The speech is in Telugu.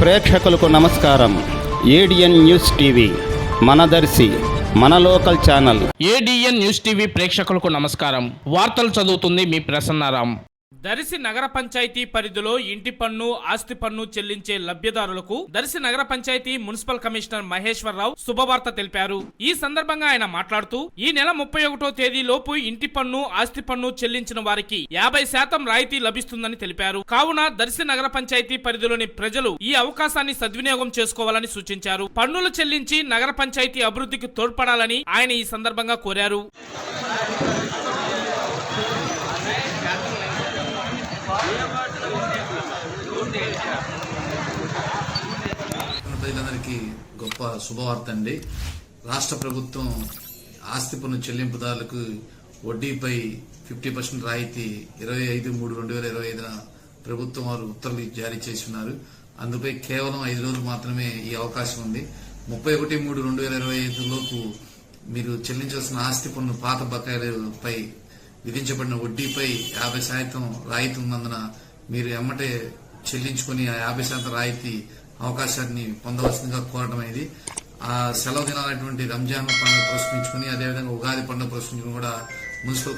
ప్రేక్షకులకు నమస్కారం. ఏడిఎన్ న్యూస్ టీవీ మనదర్శి మన local channel. ADN news TV ప్రేక్షకులకు నమస్కారం. వార్తలు చదువుతుంది మీ ప్రసన్నారాం. దర్శి నగర పంచాయతీ పరిధిలో ఇంటి పన్ను, ఆస్తి పన్ను చెల్లించే లబ్ధిదారులకు దర్శి నగర పంచాయతీ మున్సిపల్ కమిషనర్ మహేశ్వరరావు శుభవార్త తెలిపారు. ఈ సందర్భంగా ఆయన మాట్లాడుతూ ఈ నెల 31వ తేదీలోపు ఇంటి పన్ను, ఆస్తి పన్ను చెల్లించిన వారికి 50% రాయితీ లభిస్తుందని తెలిపారు. కావున దర్శి నగర పంచాయతీ పరిధిలోని ప్రజలు ఈ అవకాశాన్ని సద్వినియోగం చేసుకోవాలని సూచించారు. పన్నులు చెల్లించి నగర పంచాయతీ అభివృద్ధికి తోడ్పడాలని ఆయన ఈ సందర్భంగా కోరారు. ప్రజలందరికీ గొప్ప శుభవార్త అండి. రాష్ట్ర ప్రభుత్వం ఆస్తి పన్ను చెల్లింపుదారులకు వడ్డీపై 50% రాయితీ 25/3/2025 ప్రభుత్వం వారు ఉత్తర్వులు జారీ చేసి ఉన్నారు. అందుపై కేవలం 5 రోజులు మాత్రమే ఈ అవకాశం ఉంది. 31/3/2025 లోపు మీరు చెల్లించాల్సిన ఆస్తి పన్ను పాత బకాయిలపై విధించబడిన వడ్డీపై 50% రాయితీ ఉన్నందున మీరు ఎమ్మటే చెల్లించుకుని ఆ 50% రాయితీ అవకాశాన్ని పొందవలసిందిగా కోరడం అనేది. ఆ సెలవు దినాలైనటువంటి రంజాన్ పండుగ పురస్కరించుకుని, అదేవిధంగా ఉగాది పండుగ పురస్కరించుకుని కూడా మున్సిపల్